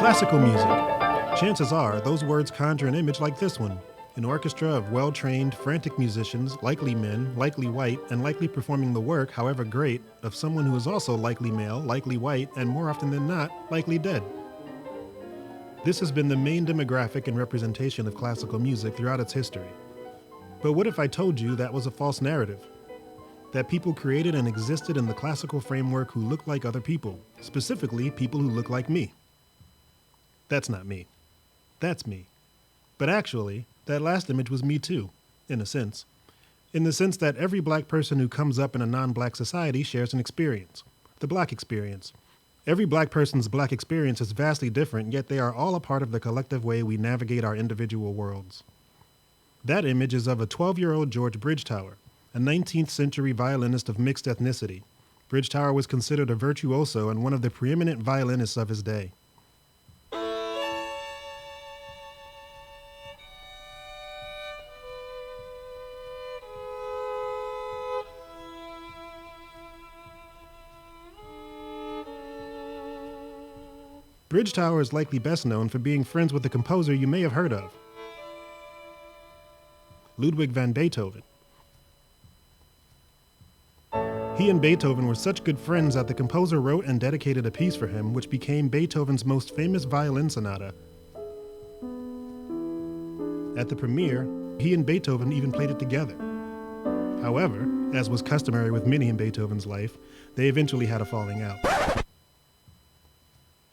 Classical music. Chances are those words conjure an image like this one. An orchestra of well-trained, frantic musicians, likely men, likely white, and likely performing the work, however great, of someone who is also likely male, likely white, and more often than not, likely dead. This has been the main demographic and representation of classical music throughout its history. But what if I told you that was a false narrative? That people created and existed in the classical framework who look like other people, specifically people who look like me. That's not me. That's me. But actually, that last image was me too, in a sense. In the sense that every black person who comes up in a non-black society shares an experience. The black experience. Every black person's black experience is vastly different, yet they are all a part of the collective way we navigate our individual worlds. That image is of a 12-year-old George Bridgetower, a 19th century violinist of mixed ethnicity. Bridgetower was considered a virtuoso and one of the preeminent violinists of his day. Bridgetower is likely best known for being friends with a composer you may have heard of, Ludwig van Beethoven. He and Beethoven were such good friends that the composer wrote and dedicated a piece for him, which became Beethoven's most famous violin sonata. At the premiere, he and Beethoven even played it together. However, as was customary with many in Beethoven's life, they eventually had a falling out.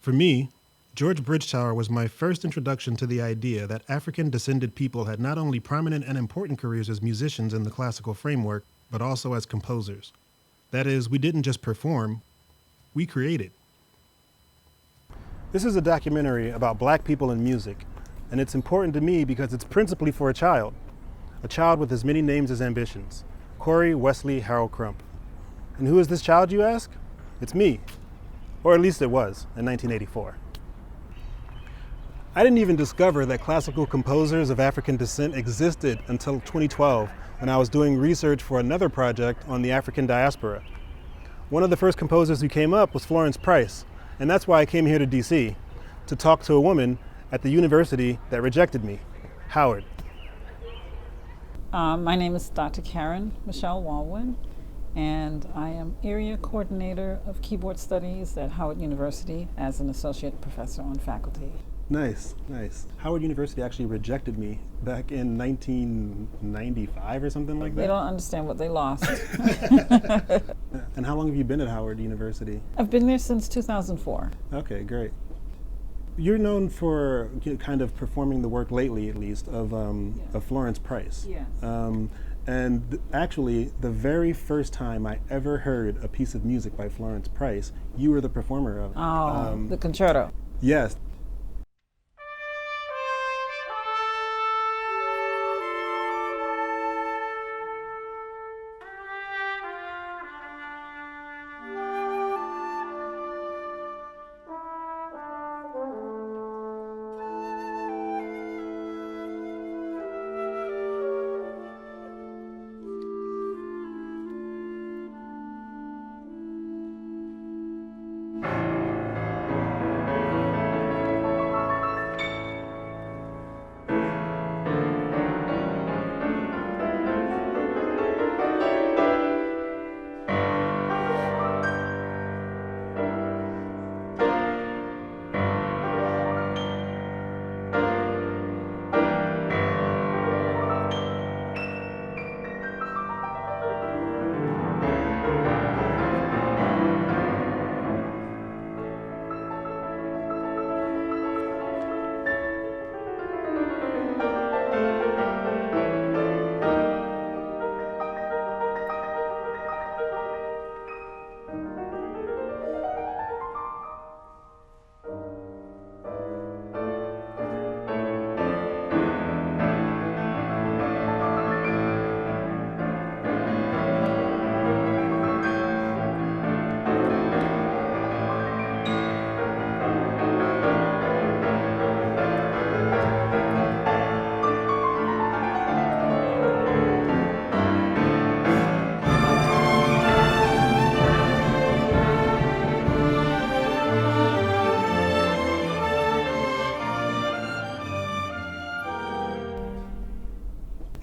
For me, George Bridgetower was my first introduction to the idea that African-descended people had not only prominent and important careers as musicians in the classical framework, but also as composers. That is, we didn't just perform, we created. This is a documentary about black people and music, and it's important to me because it's principally for a child with as many names as ambitions. Corey Wesley Harold Crump. And who is this child, you ask? It's me. Or at least it was, in 1984. I didn't even discover that classical composers of African descent existed until 2012, when I was doing research for another project on the African diaspora. One of the first composers who came up was Florence Price, and that's why I came here to DC, to talk to a woman at the university that rejected me, Howard. My name is Dr. Karen Michelle Walwyn, and I am Area Coordinator of Keyboard Studies at Howard University as an Associate Professor on faculty. Nice, nice. Howard University actually rejected me back in 1995 or something like that. They don't understand what they lost. And how long have you been at Howard University? I've been there since 2004. Okay, great. You're known for kind of performing the work lately, at least, of Florence Price. Yes. And actually, the very first time I ever heard a piece of music by Florence Price, you were the performer of it. Oh, the concerto. Yes.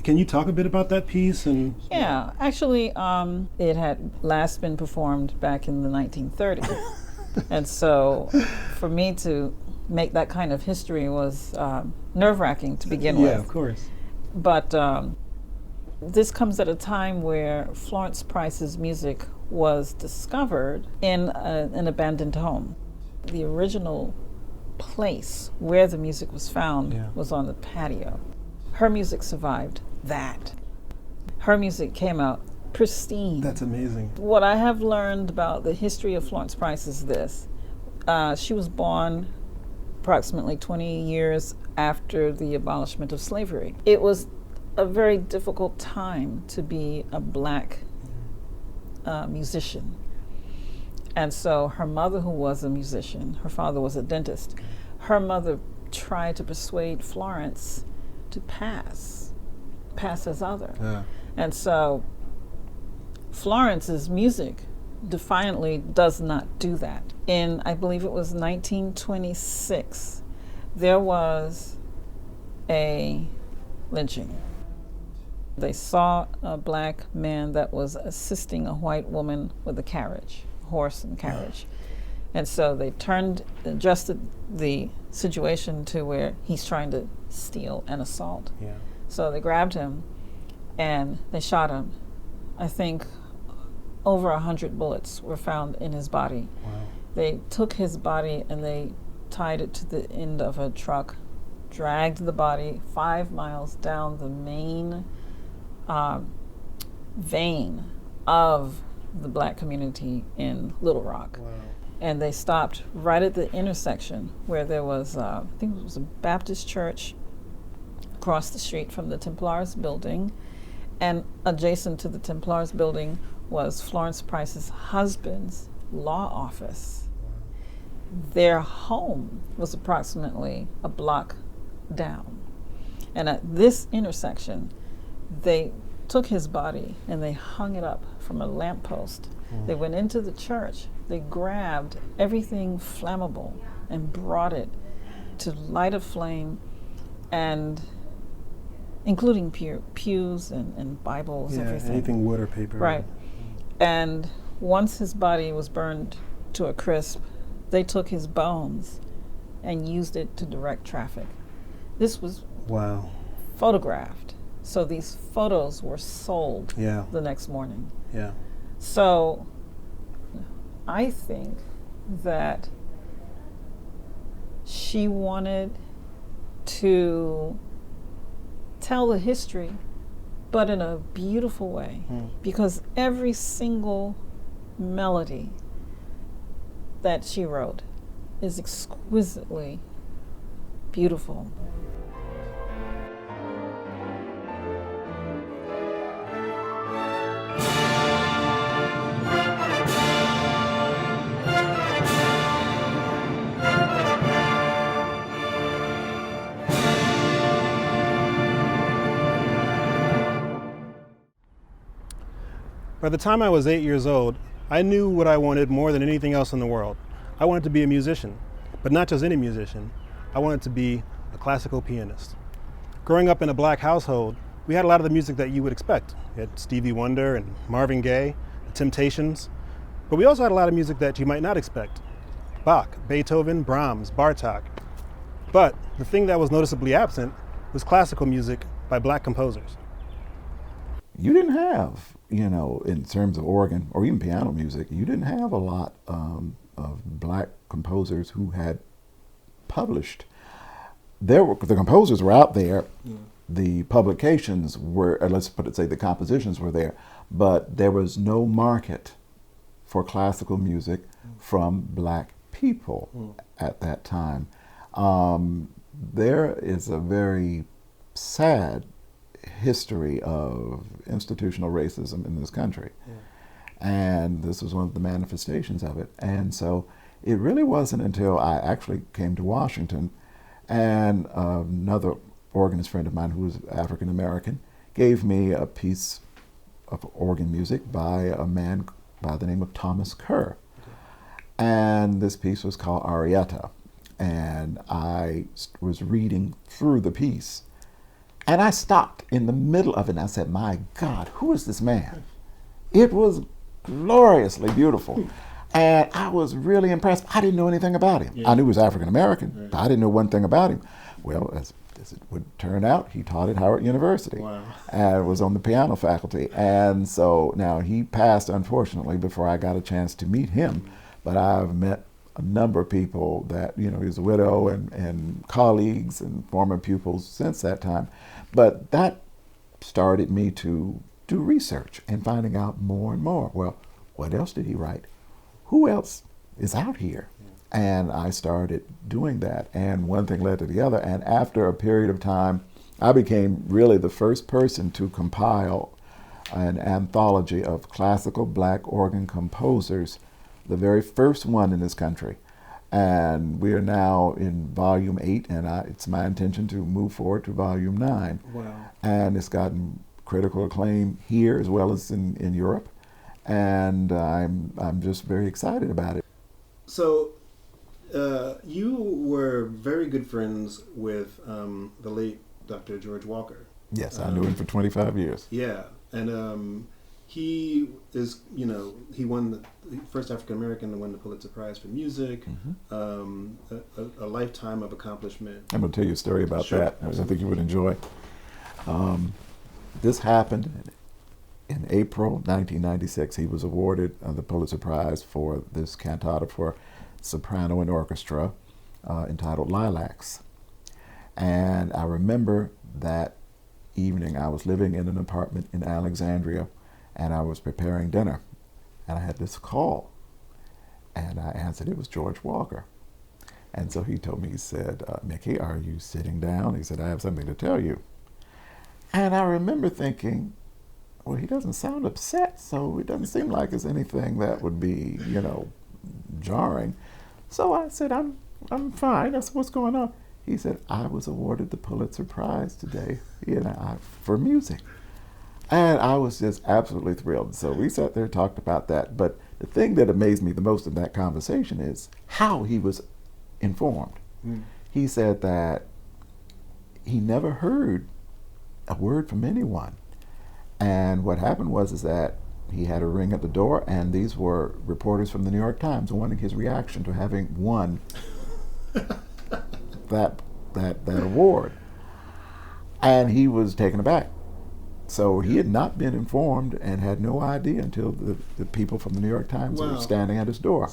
Can you talk a bit about that piece? And Yeah, actually, it had last been performed back in the 1930s. And so for me to make that kind of history was nerve-wracking to begin with. Yeah, of course. But this comes at a time where Florence Price's music was discovered in an abandoned home. The original place where the music was found was on the patio. Her music survived that. Her music came out pristine. That's amazing. What I have learned about the history of Florence Price is this. She was born approximately 20 years after the abolishment of slavery. It was a very difficult time to be a black musician. And so her mother, who was a musician, her father was a dentist, her mother tried to persuade Florence to pass as other. Yeah. And so Florence's music defiantly does not do that. In, I believe it was 1926, there was a lynching. They saw a black man that was assisting a white woman with a carriage, horse and carriage. And so they adjusted the situation to where he's trying to steal and assault. Yeah. So they grabbed him and they shot him. I think over 100 bullets were found in his body. Wow. They took his body and they tied it to the end of a truck, dragged the body 5 miles down the main vein of the black community in Little Rock. Wow. And they stopped right at the intersection where there was, I think it was a Baptist church across the street from the Templars building. And adjacent to the Templars building was Florence Price's husband's law office. Their home was approximately a block down. And at this intersection, they took his body and they hung it up from a lamppost. They went into the church. They grabbed everything flammable and brought it to light a flame, and including pews and Bibles, everything. Anything wood or paper. Right. And once his body was burned to a crisp, they took his bones and used it to direct traffic. This was photographed. So these photos were sold the next morning. Yeah. So I think that she wanted to tell the history, but in a beautiful way, because every single melody that she wrote is exquisitely beautiful. By the time I was 8 years old, I knew what I wanted more than anything else in the world. I wanted to be a musician, but not just any musician. I wanted to be a classical pianist. Growing up in a black household, we had a lot of the music that you would expect. We had Stevie Wonder and Marvin Gaye, The Temptations, but we also had a lot of music that you might not expect. Bach, Beethoven, Brahms, Bartok. But the thing that was noticeably absent was classical music by black composers. You didn't have, in terms of organ or even piano music, you didn't have a lot of black composers who had published. The composers were out there, the publications were, or let's say the compositions were there, but there was no market for classical music from black people at that time. There is a very sad history of institutional racism in this country. And this was one of the manifestations of it. And so it really wasn't until I actually came to Washington and another organist friend of mine who was African American gave me a piece of organ music by a man by the name of Thomas Kerr. And this piece was called Arietta. And I was reading through the piece, And I stopped in the middle of it and I said, my God, who is this man? It was gloriously beautiful. And I was really impressed. I didn't know anything about him. I knew he was African American, but I didn't know one thing about him. Well, as it would turn out, he taught at Howard University and was on the piano faculty. And so now he passed, unfortunately, before I got a chance to meet him. But I've met a number of people that, he was a widow and colleagues and former pupils since that time. But that started me to do research and finding out more and more. Well, what else did he write? Who else is out here? And I started doing that, and one thing led to the other. And after a period of time, I became really the first person to compile an anthology of classical black organ composers, the very first one in this country. And we are now in volume 8, and it's my intention to move forward to volume 9. Wow. And it's gotten critical acclaim here as well as in Europe. And I'm just very excited about it. So, you were very good friends with the late Dr. George Walker. Yes, I knew him for 25 years. Yeah, and he is, he won the first African American to win the Pulitzer Prize for music. A lifetime of accomplishment. I'm going to tell you a story about that. Absolutely. I think you would enjoy. This happened in April 1996. He was awarded the Pulitzer Prize for this cantata for soprano and orchestra entitled Lilacs. And I remember that evening I was living in an apartment in Alexandria, and I was preparing dinner, and I had this call, and I answered. It was George Walker. And so he told me, he said, Mickey, are you sitting down? He said, I have something to tell you. And I remember thinking, well, he doesn't sound upset, so it doesn't seem like it's anything that would be, jarring. So I said, I'm fine. I said, what's going on? He said, I was awarded the Pulitzer Prize today, for music. And I was just absolutely thrilled. So we sat there and talked about that. But the thing that amazed me the most in that conversation is how he was informed. He said that he never heard a word from anyone. And what happened was that he had a ring at the door, and these were reporters from the New York Times wanting his reaction to having won that award. And he was taken aback. So he had not been informed and had no idea until the people from the New York Times were standing at his door.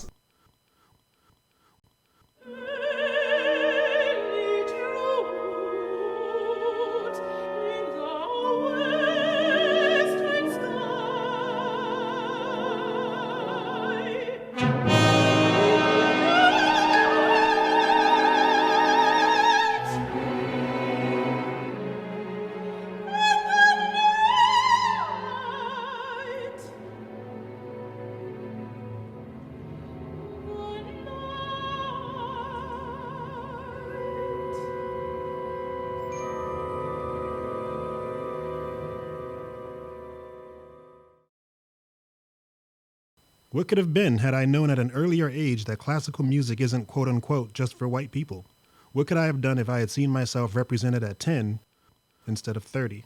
What could have been had I known at an earlier age that classical music isn't quote unquote just for white people? What could I have done if I had seen myself represented at 10 instead of 30?